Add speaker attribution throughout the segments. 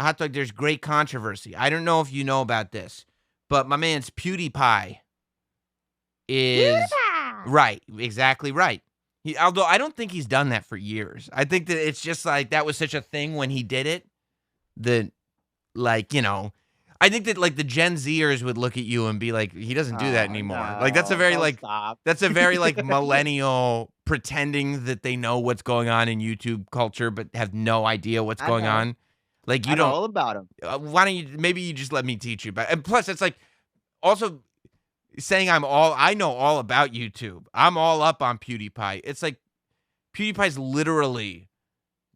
Speaker 1: Hot dog, there's great controversy. I don't know if you know about this, but my man's PewDiePie is
Speaker 2: PewDiePie!
Speaker 1: right, exactly right. Although I don't think he's done that for years. I think that it's just like that was such a thing when he did it that, like, I think that like the Gen Zers would look at you and be like, he doesn't do that
Speaker 2: Oh,
Speaker 1: anymore. Like
Speaker 2: no. Don't stop.
Speaker 1: that's a very like millennial pretending that they know what's going on in YouTube culture, but have no idea what's
Speaker 2: I
Speaker 1: going
Speaker 2: know.
Speaker 1: on. Like you
Speaker 2: I know
Speaker 1: don't.
Speaker 2: all about him.
Speaker 1: Why don't you? Maybe you just let me teach you. But and plus, it's like also saying I know all about YouTube. I'm all up on PewDiePie. It's like PewDiePie's literally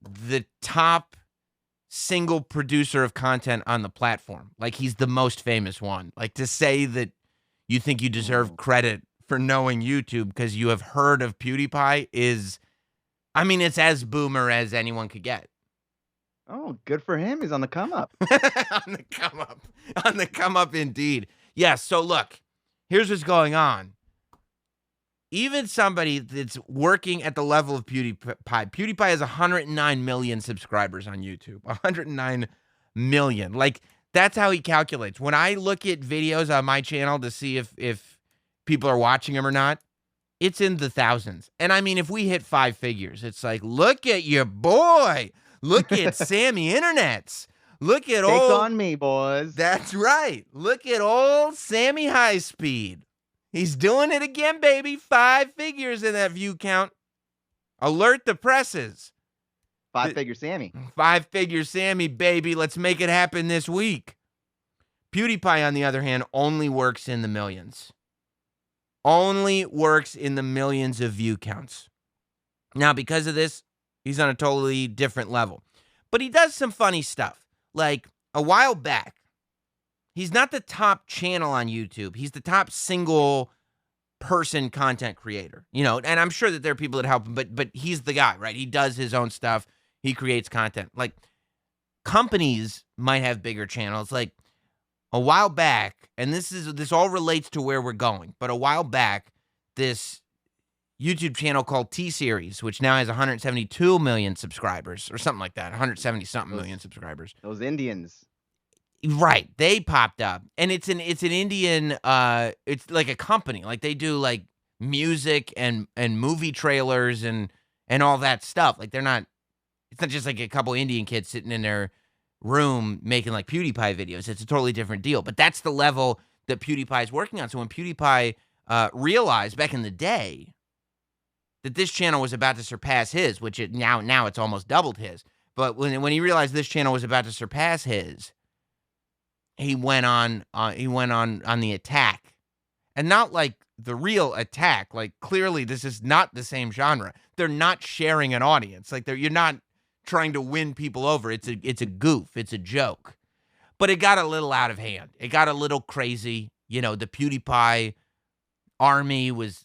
Speaker 1: the top single producer of content on the platform. Like he's the most famous one. Like to say that you think you deserve
Speaker 2: Oh.
Speaker 1: credit for knowing YouTube because you have heard of PewDiePie is, I mean, it's as boomer as anyone could get.
Speaker 2: Oh, good for him. He's on the come up.
Speaker 1: On the come up. On the come up indeed. Yes, so look, here's what's going on. Even somebody that's working at the level of PewDiePie has 109 million subscribers on YouTube. 109 million. Like, that's how he calculates. When I look at videos on my channel to see if people are watching them or not, it's in the thousands. And I mean, if we hit 5 figures, it's like, look at your boy. Look at Sammy Internets. Look at
Speaker 2: Take
Speaker 1: old.
Speaker 2: on me, boys.
Speaker 1: That's right. Look at old Sammy High Speed. He's doing it again, baby. 5 figures in that view count. Alert the presses.
Speaker 2: 5-figure Sammy.
Speaker 1: 5-figure Sammy, baby. Let's make it happen this week. PewDiePie, on the other hand, only works in the millions. Only works in the millions of view counts. Now, because of this, he's on a totally different level. But he does some funny stuff. Like, a while back, he's not the top channel on YouTube. He's the top single person content creator, and I'm sure that there are people that help him, but he's the guy, right? He does his own stuff. He creates content. Like companies might have bigger channels. Like a while back, and this all relates to where we're going, but a while back, this YouTube channel called T-Series, which now has 172 million subscribers or something like that, 170 something million subscribers.
Speaker 2: Those Indians.
Speaker 1: Right. They popped up. And it's an Indian it's like a company. Like they do like music and movie trailers and all that stuff. Like it's not just like a couple Indian kids sitting in their room making like PewDiePie videos. It's a totally different deal. But that's the level that PewDiePie is working on. So when PewDiePie realized back in the day that this channel was about to surpass his, which now it's almost doubled his. But when he realized this channel was about to surpass his, he went on the attack, and not like the real attack. Like clearly, this is not the same genre. They're not sharing an audience. Like you're not trying to win people over. It's a goof. It's a joke. But it got a little out of hand. It got a little crazy. The PewDiePie army was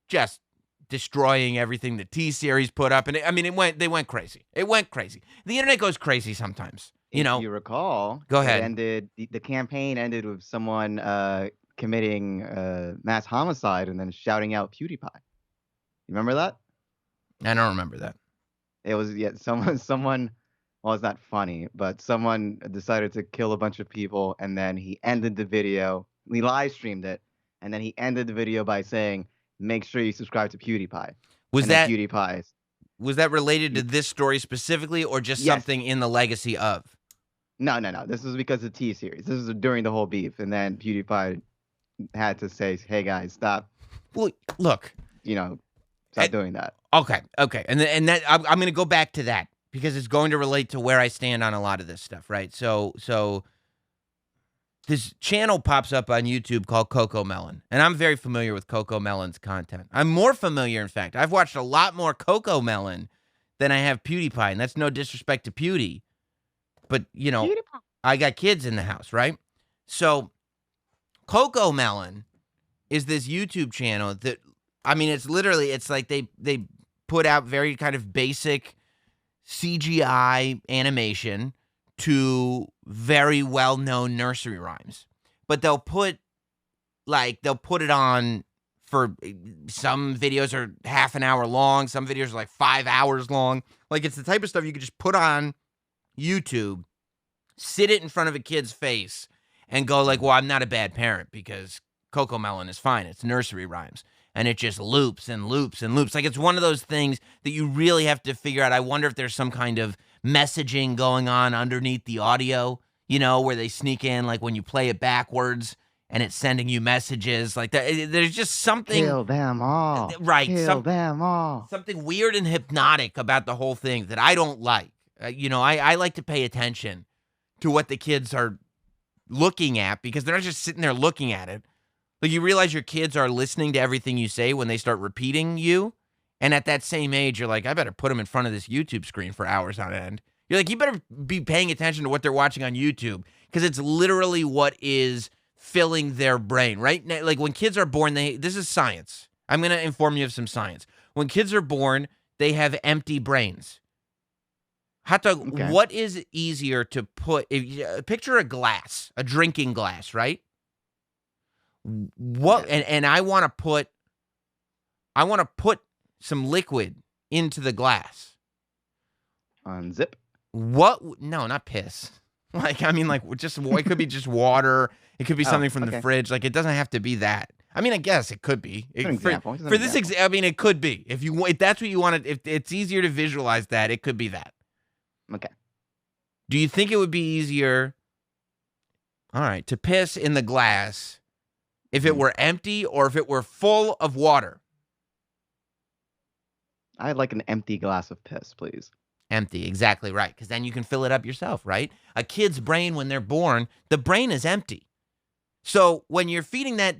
Speaker 1: just destroying everything the T-Series put up, and they went crazy. It went crazy. The internet goes crazy sometimes.
Speaker 2: If you recall,
Speaker 1: Go ahead.
Speaker 2: The campaign ended with someone committing mass homicide and then shouting out PewDiePie. You remember that?
Speaker 1: I don't remember that.
Speaker 2: It was someone. Well, it's not funny, but someone decided to kill a bunch of people, and then he ended the video. We live streamed it, and then he ended the video by saying, "Make sure you subscribe to PewDiePie."
Speaker 1: Was that
Speaker 2: PewDiePie's?
Speaker 1: Was that related to this story specifically, or just something in the legacy of?
Speaker 2: No. This was because of T-Series. This was during the whole beef, and then PewDiePie had to say, "Hey guys, stop."
Speaker 1: Well, look,
Speaker 2: stop doing that.
Speaker 1: Okay, and that I'm going to go back to that because it's going to relate to where I stand on a lot of this stuff, right? So this channel pops up on YouTube called CoCoMelon, and I'm very familiar with CoCoMelon's content. I'm more familiar, in fact. I've watched a lot more CoCoMelon than I have PewDiePie, and that's no disrespect to Pewdie. But, I got kids in the house, right? So CoCoMelon is this YouTube channel that, it's like they put out very kind of basic CGI animation to very well-known nursery rhymes. But they'll put it on for some videos are half an hour long, some videos are like 5 hours long. Like it's the type of stuff you could just put on YouTube sit it in front of a kid's face and go like, well, I'm not a bad parent because CoCoMelon is fine. It's nursery rhymes. And it just loops and loops and loops. Like, it's one of those things that you really have to figure out. I wonder if there's some kind of messaging going on underneath the audio, where they sneak in, like when you play it backwards and it's sending you messages like that. There's just something,
Speaker 2: Kill them all.
Speaker 1: right?
Speaker 2: Kill them all.
Speaker 1: Something weird and hypnotic about the whole thing that I don't like. I like to pay attention to what the kids are looking at because they're not just sitting there looking at it. Like, you realize your kids are listening to everything you say when they start repeating you. And at that same age, you're like, I better put them in front of this YouTube screen for hours on end. You're like, you better be paying attention to what they're watching on YouTube because it's literally what is filling their brain, right? Like, when kids are born, this is science. I'm going to inform you of some science. When kids are born, they have empty brains. Hot dog,
Speaker 2: Okay.
Speaker 1: what is easier to put? Picture a glass, a drinking glass, right? What and I want to put some liquid into the glass.
Speaker 2: Unzip.
Speaker 1: What? No, not piss. Like, I mean, like, just it could be just water. It could be something from the fridge. Like, it doesn't have to be that. I mean, I guess it could be. For this example, I mean, it could be. If that's what you wanted, if it's easier to visualize that, it could be that.
Speaker 2: Okay.
Speaker 1: Do you think it would be easier, all right, to piss in the glass if it were empty or if it were full of water?
Speaker 2: I'd like an empty glass of piss, please.
Speaker 1: Empty, exactly right, because then you can fill it up yourself, right? A kid's brain, when they're born, the brain is empty. So when you're feeding that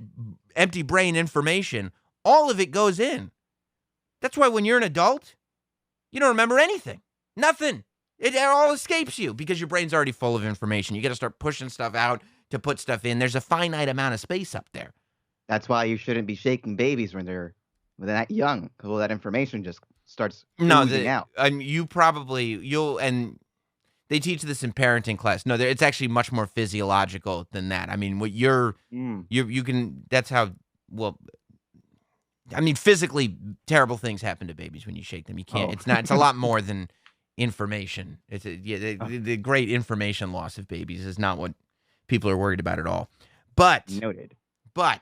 Speaker 1: empty brain information, all of it goes in. That's why when you're an adult, you don't remember anything. Nothing. It all escapes you because your brain's already full of information. You got to start pushing stuff out to put stuff in. There's a finite amount of space up there.
Speaker 2: That's why you shouldn't be shaking babies when they're that young, because all that information just starts oozing out.
Speaker 1: And and they teach this in parenting class. No, it's actually much more physiological than that. I mean, what you can. That's how. Well, I mean, physically, terrible things happen to babies when you shake them. You can't. It's not. It's a lot more than information. The great information loss of babies is not what people are worried about at all. But
Speaker 2: noted.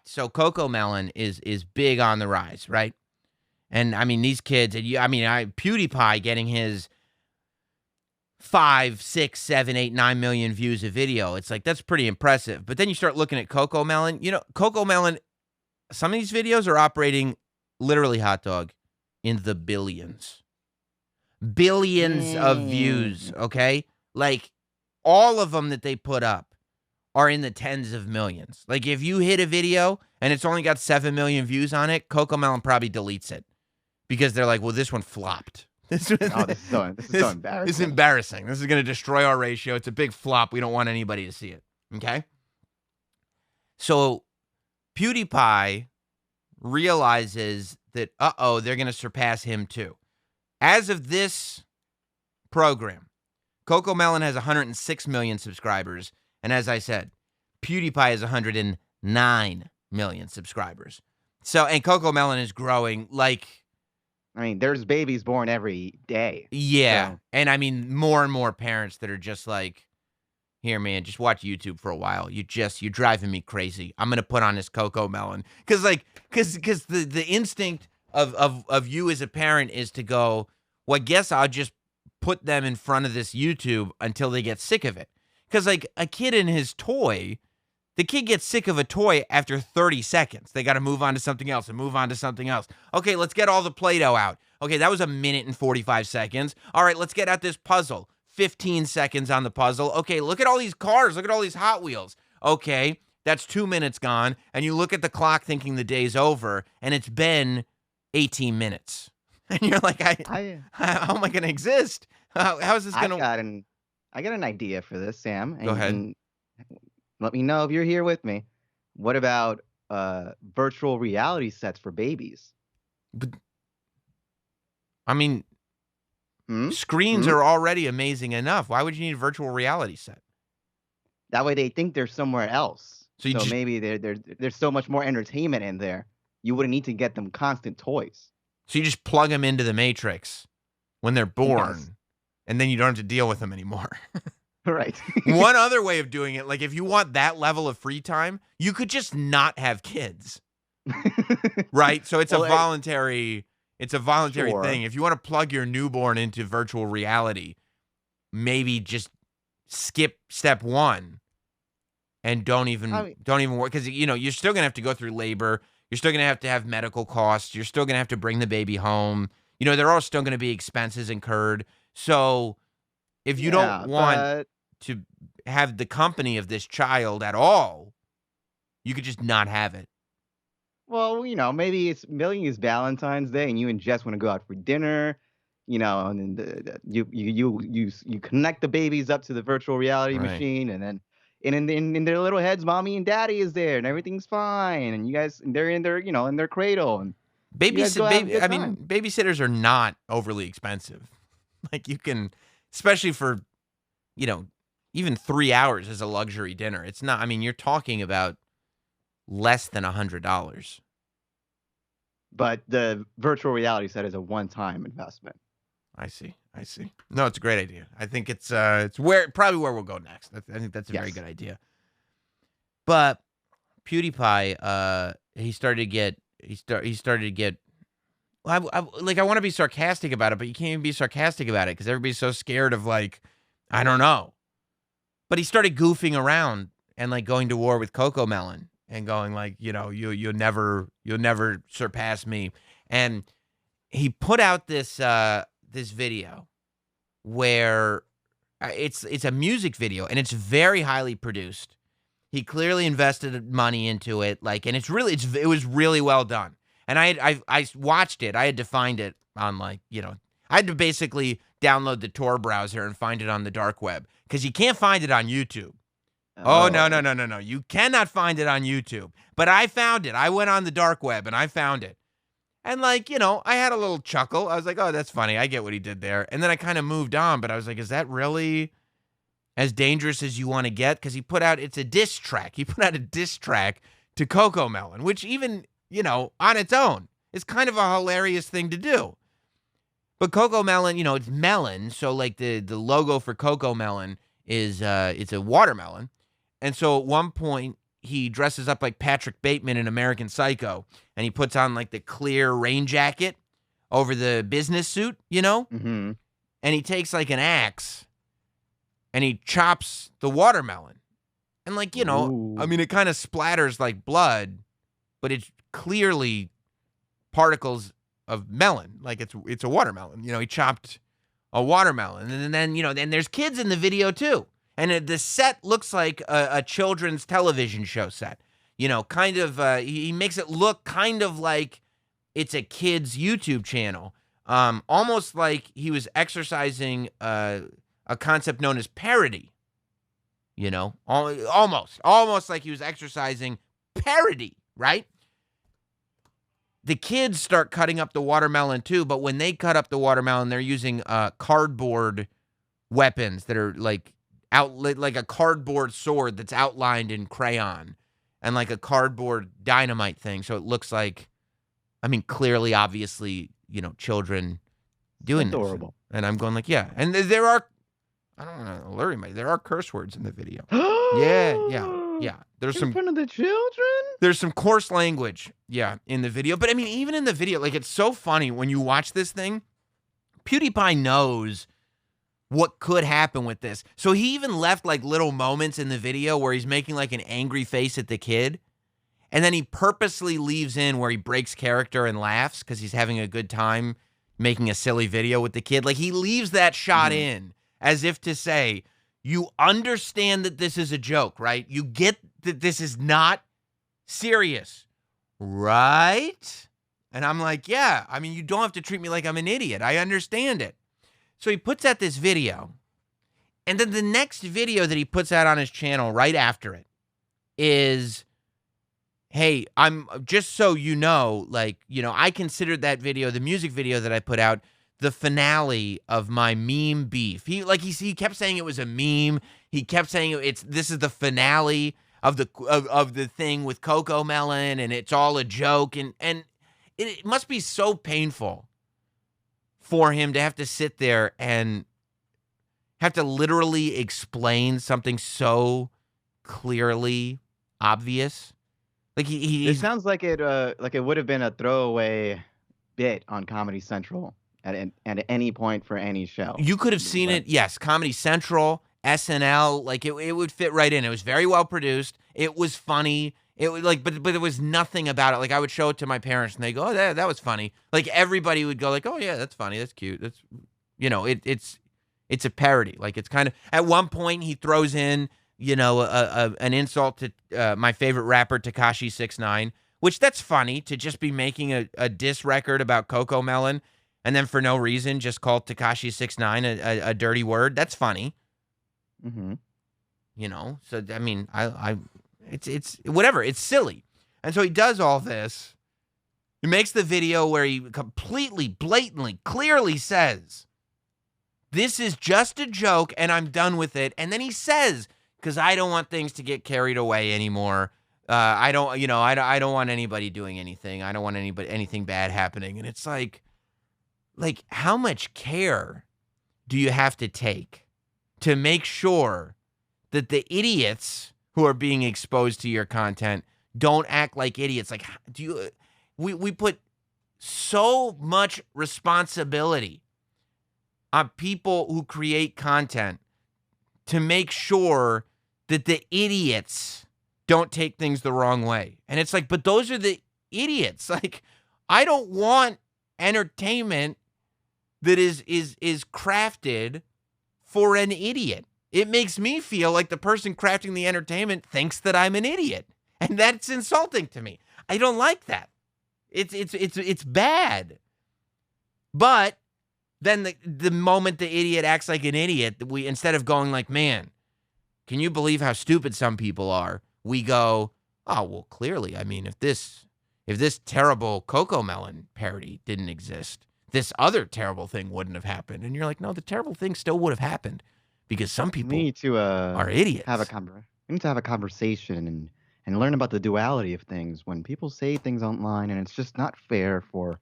Speaker 1: So CoCoMelon is big on the rise, right? And I mean, these kids, PewDiePie getting his 5, 6, 7, 8, 9 million views a video. It's like, that's pretty impressive. But then you start looking at CoCoMelon. CoCoMelon, some of these videos are operating literally, hot dog, in the billions. Billions of views, okay? Like, all of them that they put up are in the tens of millions. Like, if you hit a video and it's only got 7 million views on it, CoCoMelon probably deletes it because they're like, well, this one flopped. This is so embarrassing. This is embarrassing. This is going to destroy our ratio. It's a big flop. We don't want anybody to see it, okay? So PewDiePie realizes that, they're going to surpass him too. As of this program, CoCoMelon has 106 million subscribers. And as I said, PewDiePie has 109 million subscribers. So, and CoCoMelon is growing like...
Speaker 2: I mean, there's babies born every day.
Speaker 1: Yeah.
Speaker 2: So.
Speaker 1: And I mean, more and more parents that are just like, here, man, just watch YouTube for a while. You're driving me crazy. I'm going to put on this CoCoMelon. Because the instinct of you as a parent is to go, well, I guess I'll just put them in front of this YouTube until they get sick of it. Because, like, a kid in his toy, the kid gets sick of a toy after 30 seconds. They got to move on to something else and move on to something else. Okay, let's get all the Play-Doh out. Okay, that was a minute and 45 seconds. All right, let's get out this puzzle. 15 seconds on the puzzle. Okay, look at all these cars. Look at all these Hot Wheels. Okay, that's 2 minutes gone. And you look at the clock thinking the day's over, and it's been 18 minutes. And you're like, how am I going to exist? How is this going to...
Speaker 2: I got an idea for this, Sam. And
Speaker 1: Go ahead.
Speaker 2: Let me know if you're here with me. What about virtual reality sets for babies?
Speaker 1: But, I mean, screens are already amazing enough. Why would you need a virtual reality set?
Speaker 2: That way they think they're somewhere else.
Speaker 1: So
Speaker 2: maybe there's so much more entertainment in there. You wouldn't need to get them constant toys.
Speaker 1: So you just plug them into the Matrix when they're born.
Speaker 2: Yes.
Speaker 1: And then you don't have to deal with them anymore.
Speaker 2: Right.
Speaker 1: One other way of doing it, like if you want that level of free time, you could just not have kids, right? So
Speaker 2: Well,
Speaker 1: it's a voluntary thing.
Speaker 2: sure.
Speaker 1: If you want to plug your newborn into virtual reality, maybe just skip step 1 and
Speaker 2: I mean,
Speaker 1: don't even work, because you're still gonna have to go through labor. You're still gonna have to have medical costs. You're still gonna have to bring the baby home. There are still gonna be expenses incurred. So if you don't
Speaker 2: yeah,
Speaker 1: want
Speaker 2: but
Speaker 1: to have the company of this child at all, you could just not have it.
Speaker 2: well, maybe it's Valentine's Day and you and Jess want to go out for dinner, and then you connect the babies up to the virtual reality
Speaker 1: Right.
Speaker 2: machine, and then in their little heads, mommy and daddy is there, and everything's fine, and you guys they're in their in their cradle, and you guys go have a good
Speaker 1: I mean,
Speaker 2: time.
Speaker 1: babysitters are not overly expensive. Like you can, especially for, you know, even 3 hours as a luxury dinner. It's not, I mean, you're talking about less than $100.
Speaker 2: But the virtual reality set is a one-time investment.
Speaker 1: I see. I see. No, it's a great idea. I think it's probably where we'll go next. I think that's a very
Speaker 2: Yes.
Speaker 1: good idea. But PewDiePie, he started to get. Well, I want to be sarcastic about it, but you can't even be sarcastic about it because everybody's so scared of, like, I don't know. But he started goofing around and, like, going to war with CoCoMelon and going like, you'll never surpass me. And he put out this video where it's a music video and it's very highly produced. He clearly invested money into it, like, and it was really well done. And I watched it. I had to find it on, like, I had to basically download the Tor browser and find it on the dark web because you can't find it on YouTube. Oh, no, no,
Speaker 2: Oh.
Speaker 1: no, no, no. You cannot find it on YouTube. But I found it. I went on the dark web and I found it. And, like, I had a little chuckle. I was like, oh, that's funny. I get what he did there. And then I kind of moved on, but I was like, is that really as dangerous as you want to get? Because it's a diss track. He put out a diss track to CoCoMelon, which even, on its own is kind of a hilarious thing to do. But CoCoMelon, it's melon. So, like, the logo for CoCoMelon is, it's a watermelon. And so at one point, he dresses up like Patrick Bateman in American Psycho, and he puts on, like, the clear rain jacket over the business suit,
Speaker 2: Mhm.
Speaker 1: and he takes, like, an axe, and he chops the watermelon. And, like, I
Speaker 2: Ooh.
Speaker 1: mean, it kind of splatters like blood, but it's clearly particles of melon. Like, it's a watermelon. He chopped a watermelon. And then, and there's kids in the video too. And the set looks like a children's television show set. Kind of, he makes it look kind of like it's a kid's YouTube channel. Almost like he was exercising a concept known as parody. Almost like he was exercising parody, right? The kids start cutting up the watermelon too, but when they cut up the watermelon, they're using cardboard weapons that are like like a cardboard sword that's outlined in crayon and like a cardboard dynamite thing. So it looks like, I mean, clearly, obviously, children doing this.
Speaker 2: Adorable.
Speaker 1: And I'm going like, yeah. And there are, I don't want to alert anybody, there are curse words in the video. Yeah, yeah, yeah.
Speaker 2: In front of the children?
Speaker 1: There's some coarse language, yeah, in the video. But I mean, even in the video, like, it's so funny when you watch this thing. PewDiePie knows what could happen with this. So he even left, like, little moments in the video where he's making, like, an angry face at the kid. And then he purposely leaves in where he breaks character and laughs because he's having a good time making a silly video with the kid. Like, he leaves that shot
Speaker 2: Mhm.
Speaker 1: in as if to say, you understand that this is a joke, right? You get that this is not serious, right? And I'm like, yeah, I mean, you don't have to treat me like I'm an idiot. I understand it. So he puts out this video. And then the next video that he puts out on his channel right after it is, hey, I'm just so you know, like, I considered that video, the music video that I put out, the finale of my meme beef. He kept saying it was a meme. He kept saying this is the finale of the thing with CoCoMelon, and it's all a joke, and it must be so painful for him to have to sit there and have to literally explain something so clearly obvious. Like
Speaker 2: It
Speaker 1: he's
Speaker 2: sounds like it would have been a throwaway bit on Comedy Central at any point for any show.
Speaker 1: you could have seen
Speaker 2: But
Speaker 1: it, yes, Comedy Central, SNL, like it would fit right in. It was very well produced. It was funny. It was like, but there was nothing about it. Like I would show it to my parents, and they go, "Oh, that was funny." Like everybody would go, like, "Oh yeah, that's funny. That's cute. That's, it's a parody. Like it's kind of at one point he throws in, an insult to my favorite rapper Tekashi 6ix9ine, which that's funny to just be making a diss record about CoCoMelon, and then for no reason just call Tekashi 6ix9ine a dirty word. That's funny,
Speaker 2: mhm.
Speaker 1: So I mean, it's whatever. It's silly, and so he does all this. He makes the video where he completely, blatantly, clearly says, "This is just a joke, and I'm done with it." And then he says, "Because I don't want things to get carried away anymore. I don't want anybody doing anything. I don't want anything bad happening." And it's like how much care do you have to take to make sure that the idiots who are being exposed to your content don't act like idiots? Like, we put so much responsibility on people who create content to make sure that the idiots don't take things the wrong way. And it's like, but those are the idiots. Like, I don't want entertainment that is crafted for an idiot. It makes me feel like the person crafting the entertainment thinks that I'm an idiot. And that's insulting to me. I don't like that. It's bad. But then the moment the idiot acts like an idiot, we, instead of going like, "Man, can you believe how stupid some people are?" We go, "Oh, well, clearly, I mean, if this terrible CoCoMelon parody didn't exist, this other terrible thing wouldn't have happened." And you're like, "No, the terrible thing still would have happened because some
Speaker 2: We
Speaker 1: people
Speaker 2: need to
Speaker 1: are idiots."
Speaker 2: we need to have a conversation and learn about the duality of things when people say things online and it's just not fair for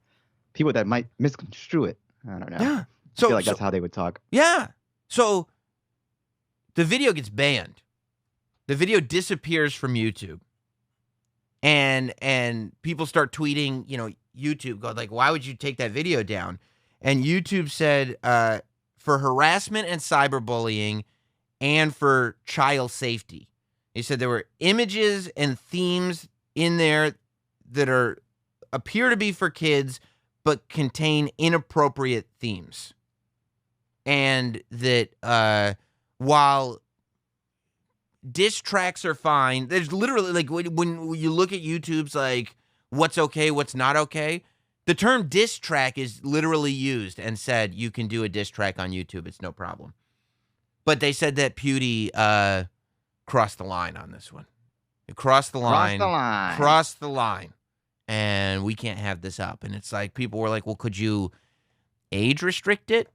Speaker 2: people that might misconstrue it. I don't know.
Speaker 1: Yeah.
Speaker 2: I feel like that's how they would talk.
Speaker 1: Yeah. So the video gets banned. The video disappears from YouTube. And people start tweeting, YouTube go like, "Why would you take that video down?" And YouTube said, for harassment and cyberbullying and for child safety. They said there were images and themes in there that appear to be for kids, but contain inappropriate themes. And that while diss tracks are fine, there's literally, like, when you look at YouTube's, like, what's okay, what's not okay, the term diss track is literally used and said you can do a diss track on YouTube. It's no problem. But they said that Pewdie crossed the line on this one. It crossed the line. Crossed the line. And we can't have this up. And it's like, people were like, "Well, could you age restrict it?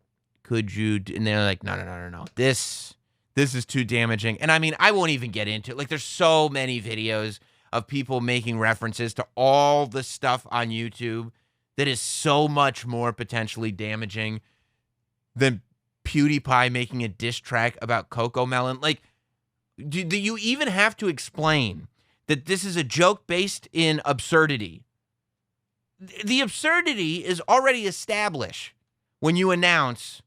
Speaker 1: Could you?" And they're like, no. This is too damaging. And I mean, I won't even get into it. Like, there's so many videos of people making references to all the stuff on YouTube that is so much more potentially damaging than PewDiePie making a diss track about CoCoMelon. Like, do you even have to explain that this is a joke based in absurdity? The absurdity is already established when you announce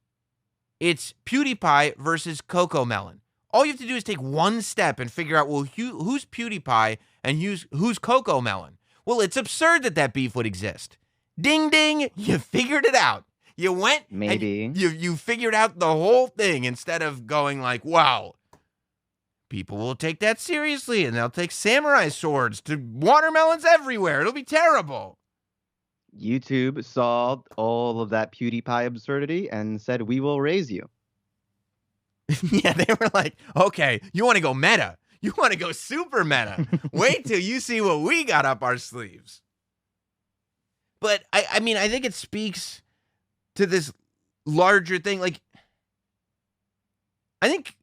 Speaker 1: it's PewDiePie versus CoCoMelon. All you have to do is take one step and figure out, well, who's PewDiePie and who's CoCoMelon. Well, it's absurd that beef would exist. Ding, ding, you figured it out. You went,
Speaker 2: Maybe.
Speaker 1: and you figured out the whole thing instead of going like, wow, people will take that seriously and they'll take samurai swords to watermelons everywhere. It'll be terrible.
Speaker 2: YouTube saw all of that PewDiePie absurdity and said, "We will raise you."
Speaker 1: Yeah, they were like, "Okay, you want to go meta. You want to go super meta. Wait till you see what we got up our sleeves." But I mean, I think it speaks to this larger thing. Like, I think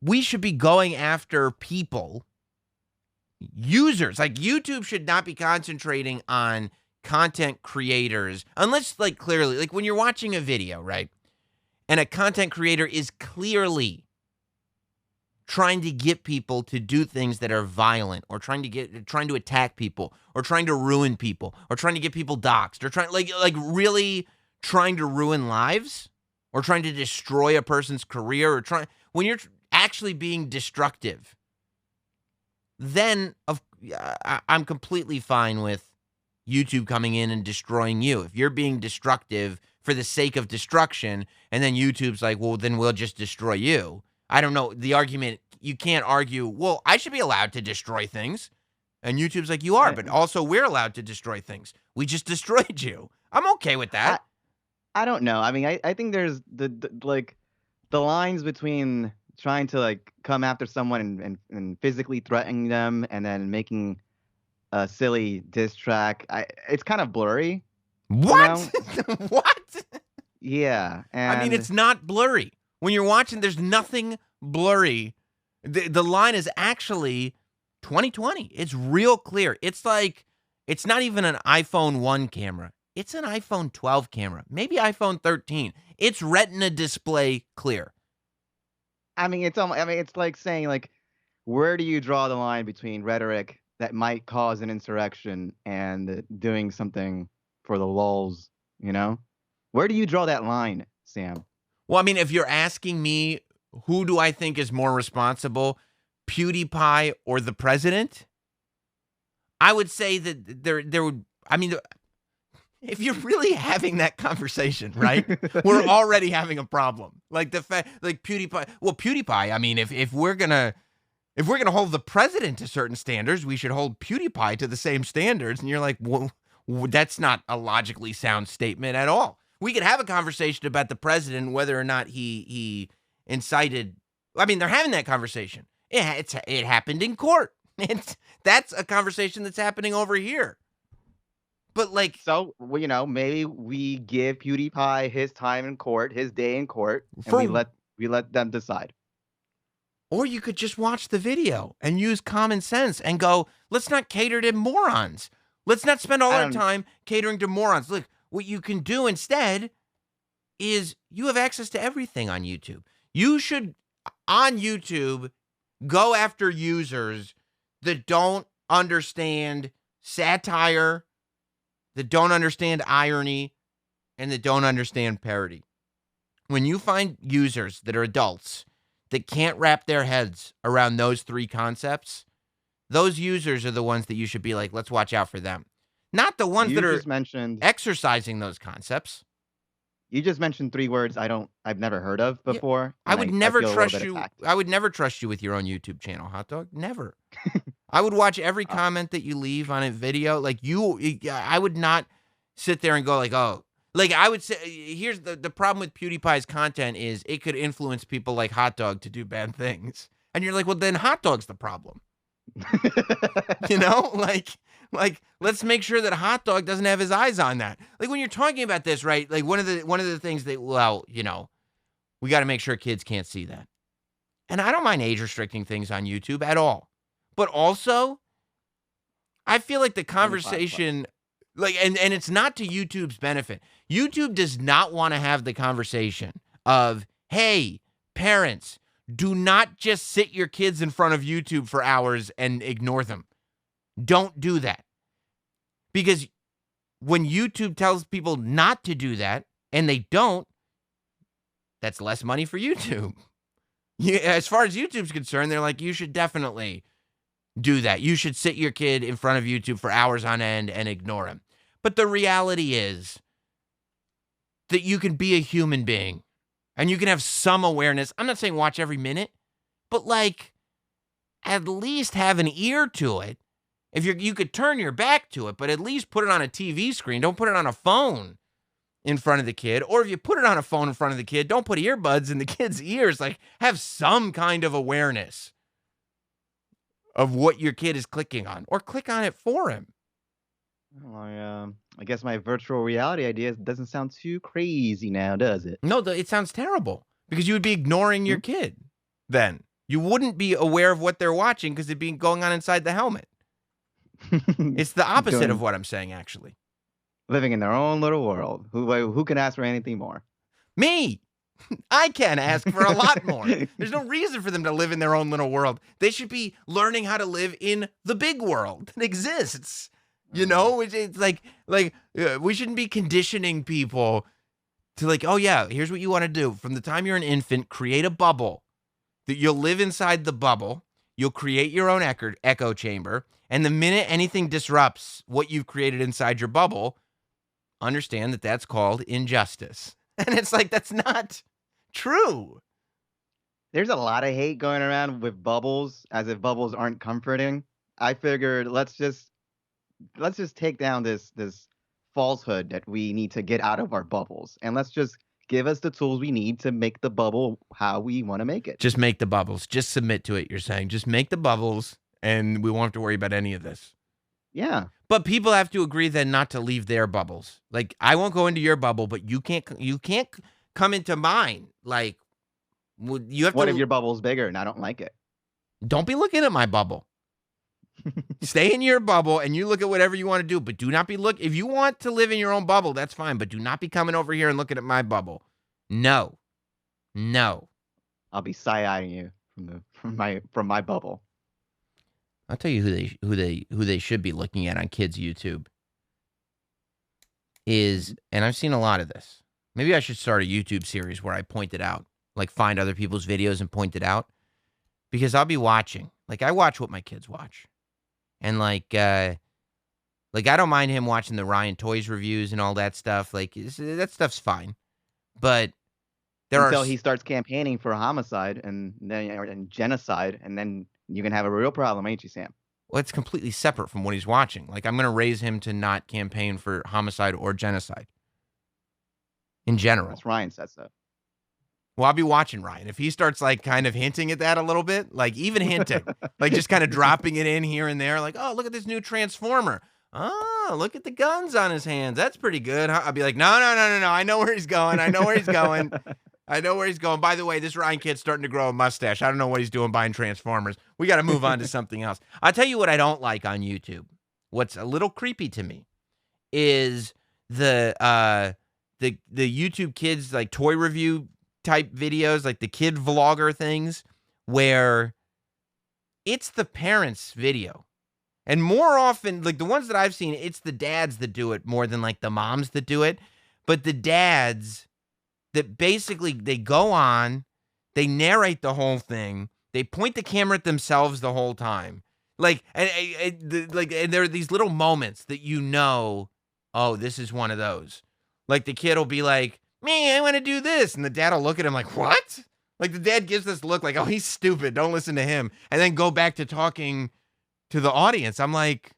Speaker 1: we should be going after people, users. Like, YouTube should not be concentrating on content creators unless, like, clearly, like, when you're watching a video, right? and a content creator is clearly trying to get people to do things that are violent, or trying to attack people, or trying to ruin people, or trying to get people doxxed, or trying like really trying to ruin lives, or trying to destroy a person's career, or when you're actually being destructive, then I'm completely fine with YouTube coming in and destroying you. If you're being destructive for the sake of destruction, and then YouTube's like, well, then we'll just destroy you. I don't know. The argument, you can't argue, well, I should be allowed to destroy things. And YouTube's like, you are, but also we're allowed to destroy things. We just destroyed you. I'm okay with that.
Speaker 2: I don't know. I mean, I think there's like the lines between trying to like come after someone and physically threatening them and then making a silly diss track. It's kind of blurry.
Speaker 1: What?
Speaker 2: You know?
Speaker 1: What?
Speaker 2: Yeah.
Speaker 1: I mean, it's not blurry. When you're watching, there's nothing blurry. The line is actually 2020. It's real clear. It's like, it's not even an iPhone 1 camera. It's an iPhone 12 camera, maybe iPhone 13. It's Retina display clear.
Speaker 2: I mean, it's like saying, like, where do you draw the line between rhetoric that might cause an insurrection and doing something for the lulz, you know? Where do you draw that line, Sam?
Speaker 1: Well, I mean, if you're asking me, who do I think is more responsible, PewDiePie or the president? I would say that there would, I mean, if you're really having that conversation, right? We're already having a problem. Like the fact, like PewDiePie, I mean, if we're gonna hold the president to certain standards, we should hold PewDiePie to the same standards. And you're like, well, that's not a logically sound statement at all. We could have a conversation about the president, whether or not he incited. I mean, they're having that conversation. It happened in court. That's a conversation that's happening over here. But like,
Speaker 2: so, well, you know, maybe we give PewDiePie his time in court, his day in court, and we let them decide.
Speaker 1: Or you could just watch the video and use common sense and go, let's not cater to morons. Let's not spend all our time catering to morons. Look, what you can do instead is you have access to everything on YouTube. You should, on YouTube, go after users that don't understand satire, that don't understand irony, and that don't understand parody. When you find users that are adults that can't wrap their heads around those three concepts, those users are the ones that you should be like, let's watch out for them. Not the ones that are exercising those concepts.
Speaker 2: You just mentioned three words I've never heard of before.
Speaker 1: Yeah, I would never trust you. I would never trust you with your own YouTube channel, Hot Dog. Never. I would watch every comment that you leave on a video. Like I would not sit there and go like, oh, like I would say, here's the problem with PewDiePie's content is it could influence people like Hot Dog to do bad things. And you're like, well, then Hot Dog's the problem. You know, like let's make sure that Hot Dog doesn't have his eyes on that. Like when you're talking about this, right? Like one of the things that, well, you know, we got to make sure kids can't see that. And I don't mind age restricting things on YouTube at all. But also, I feel like the conversation, like, and it's not to YouTube's benefit. YouTube does not want to have the conversation of, hey, parents, do not just sit your kids in front of YouTube for hours and ignore them. Don't do that. Because when YouTube tells people not to do that, and they don't, that's less money for YouTube. As far as YouTube's concerned, they're like, you should definitely do that. You should sit your kid in front of YouTube for hours on end and ignore him. But the reality is that you can be a human being and you can have some awareness. I'm not saying watch every minute, but like at least have an ear to it. If you could turn your back to it, but at least put it on a TV screen. Don't put it on a phone in front of the kid. Or if you put it on a phone in front of the kid, don't put earbuds in the kid's ears. Like have some kind of awareness of what your kid is clicking on, or click on it for him.
Speaker 2: I guess my virtual reality idea doesn't sound too crazy now, does it?
Speaker 1: No, it sounds terrible because you would be ignoring your kid then. You wouldn't be aware of what they're watching because it'd be going on inside the helmet. It's the opposite of what I'm saying, actually.
Speaker 2: Living in their own little world. Who can ask for anything more?
Speaker 1: Me! I can't ask for a lot more. There's no reason for them to live in their own little world. They should be learning how to live in the big world that exists. You
Speaker 2: Uh,
Speaker 1: know, it's we shouldn't be conditioning people to like, oh yeah, here's what you want to do. From the time you're an infant, create a bubble that you'll live inside the bubble. You'll create your own echo chamber. And the minute anything disrupts what you've created inside your bubble, understand that that's called injustice. And it's like, that's not true.
Speaker 2: there's a lot of hate going around with bubbles, as if bubbles aren't comforting. I figured let's just take down this falsehood that we need to get out of our bubbles, and let's just give us the tools we need to make the bubble how we want to make it.
Speaker 1: Just make the bubbles. Just submit to it, you're saying. Just make the bubbles, and we won't have to worry about any of this.
Speaker 2: Yeah.
Speaker 1: But people have to agree then not to leave their bubbles. Like, I won't go into your bubble, but you can't come into mine. Like, you have
Speaker 2: What
Speaker 1: to.
Speaker 2: if your bubble's bigger and I don't like it?
Speaker 1: Don't be looking at my bubble. Stay in your bubble and you look at whatever you want to do, but do not be if you want to live in your own bubble, that's fine, but do not be coming over here and looking at my bubble. No.
Speaker 2: I'll be side-eyeing you from my bubble.
Speaker 1: I'll tell you who they should be looking at on kids' YouTube is, and I've seen a lot of this. Maybe I should start a YouTube series where I point it out, like find other people's videos and point it out, because I'll be watching. Like, I watch what my kids watch. And like I don't mind him watching the Ryan Toys reviews and all that stuff. Like, that stuff's fine. But
Speaker 2: until he starts campaigning for homicide and genocide, and then you can have a real problem, ain't you, Sam?
Speaker 1: Well, it's completely separate from what he's watching. Like, I'm going to raise him to not campaign for homicide or genocide in general.
Speaker 2: That's Ryan said so.
Speaker 1: Well, I'll be watching Ryan. If he starts like kind of hinting at that a little bit, like even hinting, like just kind of dropping it in here and there, like, oh, look at this new Transformer. Oh, look at the guns on his hands. That's pretty good. Huh? I'll be like, no. I know where he's going. I know where he's going. By the way, this Ryan kid's starting to grow a mustache. I don't know what he's doing buying Transformers. We got to move on to something else. I'll tell you what I don't like on YouTube. What's a little creepy to me is the YouTube kids like toy review type videos, like the kid vlogger things, where it's the parents' video. And more often, like the ones that I've seen, it's the dads that do it more than like the moms that do it. But the dads that basically, they go on, they narrate the whole thing, they point the camera at themselves the whole time. Like, and there are these little moments that you know, oh, this is one of those. Like the kid will be like, me, I want to do this. And the dad will look at him like, what? Like the dad gives this look like, oh, he's stupid. Don't listen to him. And then go back to talking to the audience. I'm like,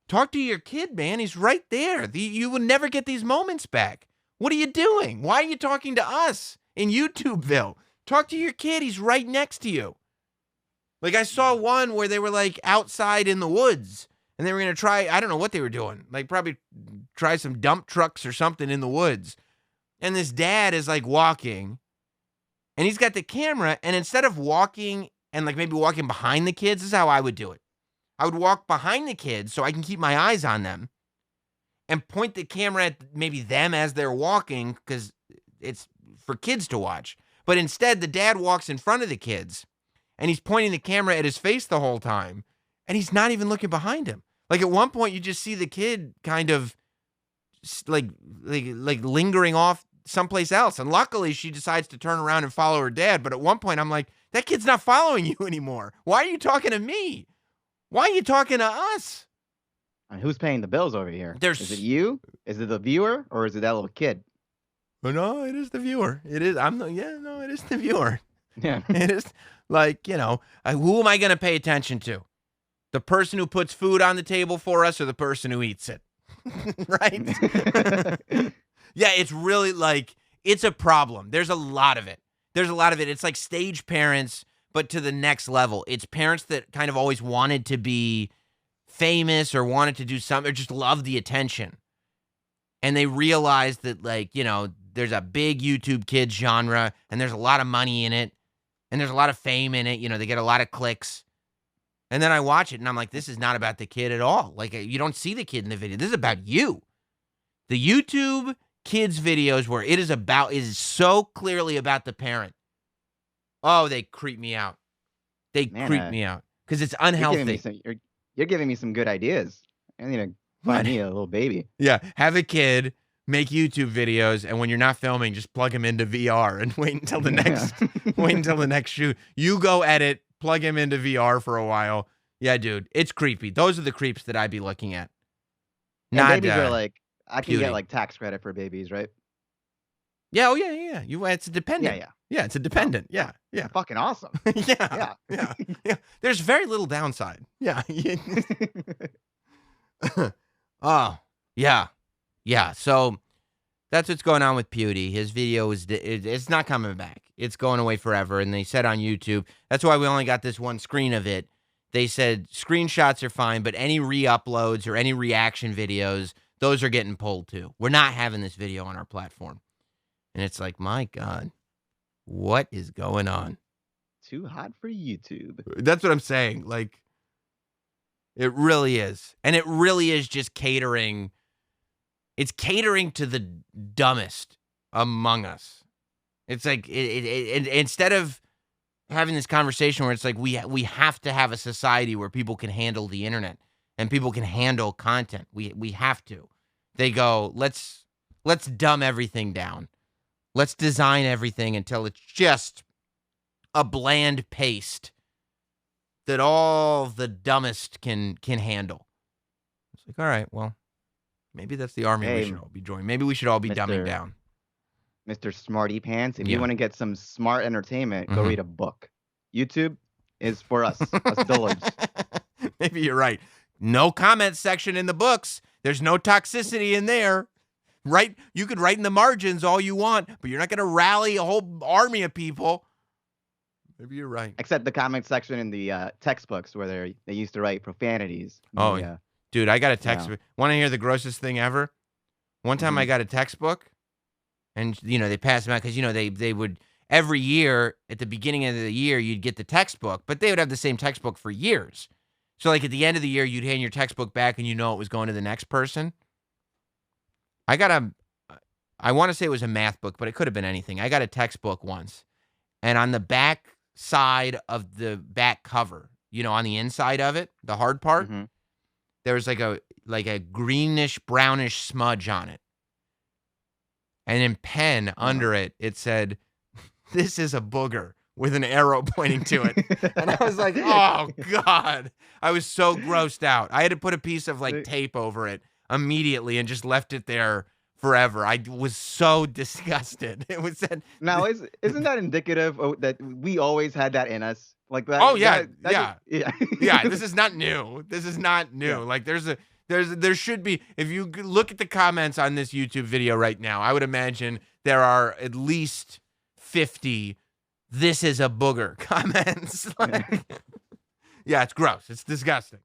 Speaker 1: talk to your kid, man. He's right there. You will never get these moments back. What are you doing? Why are you talking to us in YouTubeville? Talk to your kid. He's right next to you. Like I saw one where they were like outside in the woods and they were going to try, I don't know what they were doing. Like probably try some dump trucks or something in the woods. And this dad is like walking and he's got the camera, and instead of walking and like maybe walking behind the kids, this is how I would do it. I would walk behind the kids so I can keep my eyes on them and point the camera at maybe them as they're walking because it's for kids to watch. But instead, the dad walks in front of the kids and he's pointing the camera at his face the whole time and he's not even looking behind him. Like at one point, you just see the kid kind of like lingering off someplace else. And luckily she decides to turn around and follow her dad. But at one point I'm like, that kid's not following you anymore. Why are you talking to me? Why are you talking to us?
Speaker 2: And who's paying the bills over here? Is it you? Is it the viewer? Or is it that little kid?
Speaker 1: Oh, no, it is the viewer. It is. It is the viewer.
Speaker 2: Yeah.
Speaker 1: It is like, who am I going to pay attention to? The person who puts food on the table for us or the person who eats it? Right? Yeah, it's really like, it's a problem. There's a lot of it. It's like stage parents, but to the next level. It's parents that kind of always wanted to be famous or wanted to do something or just love the attention. And they realized that, like, there's a big YouTube kids genre and there's a lot of money in it and there's a lot of fame in it. They get a lot of clicks. And then I watch it and I'm like, this is not about the kid at all. Like, you don't see the kid in the video. This is about you. The YouTube kids' videos where it is so clearly about the parent. Oh, they creep me out. They
Speaker 2: Man,
Speaker 1: creep me out because it's
Speaker 2: you're giving me
Speaker 1: unhealthy.
Speaker 2: some you're giving me some good ideas. I need to find
Speaker 1: What?
Speaker 2: me a little baby.
Speaker 1: Yeah, have a kid, make YouTube videos, and when you're not filming, just plug him into VR and wait until the
Speaker 2: Yeah.
Speaker 1: next shoot. You go edit, plug him into VR for a while. Yeah, dude, it's creepy. Those are the creeps that I'd be looking at.
Speaker 2: And
Speaker 1: Not
Speaker 2: babies are like, I can get
Speaker 1: Pewdie.
Speaker 2: like tax credit for babies, right?
Speaker 1: Yeah, oh yeah, it's a
Speaker 2: Yeah,
Speaker 1: dependent.
Speaker 2: yeah.
Speaker 1: Yeah, it's a
Speaker 2: Oh,
Speaker 1: dependent. Yeah, yeah.
Speaker 2: fucking awesome.
Speaker 1: Yeah,
Speaker 2: Yeah.
Speaker 1: yeah, yeah. There's very little downside. Yeah. Oh, yeah. Yeah. So that's what's going on with Pewdie. His video it's not coming back. It's going away forever. And they said on YouTube, that's why we only got this one screen of it. They said screenshots are fine, but any re-uploads or any reaction videos, those are getting pulled too. We're not having this video on our platform. And it's like, my God, what is going on?
Speaker 2: Too hot for YouTube.
Speaker 1: That's what I'm saying. Like, it really is. And it really is just catering. It's catering to the dumbest among us. It's like, instead of having this conversation where it's like, we have to have a society where people can handle the internet and people can handle content. We have to. They go, let's dumb everything down. Let's design everything until it's just a bland paste that all the dumbest can handle. It's like, all right, well, maybe that's the army we
Speaker 2: Hey,
Speaker 1: should all be joining. Maybe we should all be dumbing
Speaker 2: Mr.
Speaker 1: down.
Speaker 2: Mr. Smarty Pants, if you
Speaker 1: Yeah.
Speaker 2: want to get some smart entertainment, go
Speaker 1: Mhm.
Speaker 2: read a book. YouTube is for us dullards.
Speaker 1: Maybe you're right. No comment section in the books. There's no toxicity in there. Right? You could write in the margins all you want, but you're not going to rally a whole army of people. Maybe you're right.
Speaker 2: Except the comment section in the textbooks where they used to write profanities.
Speaker 1: Oh,
Speaker 2: Yeah.
Speaker 1: dude, I got a text.
Speaker 2: Yeah.
Speaker 1: Want to hear the grossest thing ever? One time I
Speaker 2: Mhm.
Speaker 1: got a textbook, and they passed them out because they would every year at the beginning of the year you'd get the textbook, but they would have the same textbook for years. So like at the end of the year you'd hand your textbook back and it was going to the next person. I want to say it was a math book, but it could have been anything. I got a textbook once, and on the back side of the back cover, on the inside of it, the hard part,
Speaker 2: Mhm.
Speaker 1: there was like a greenish brownish smudge on it. And in pen under it, it said, "This is a booger," with an arrow pointing to it. And I was like, oh, God. I was so grossed out. I had to put a piece of tape over it immediately and just left it there forever. I was so disgusted. It was said.
Speaker 2: Now, isn't that indicative that we always had that in us? Like that.
Speaker 1: Oh yeah,
Speaker 2: yeah.
Speaker 1: yeah. This is not new. This is not new.
Speaker 2: Yeah.
Speaker 1: Like there should be. If you look at the comments on this YouTube video right now, I would imagine there are at least 50. This is a booger comments. Yeah, it's gross. It's disgusting.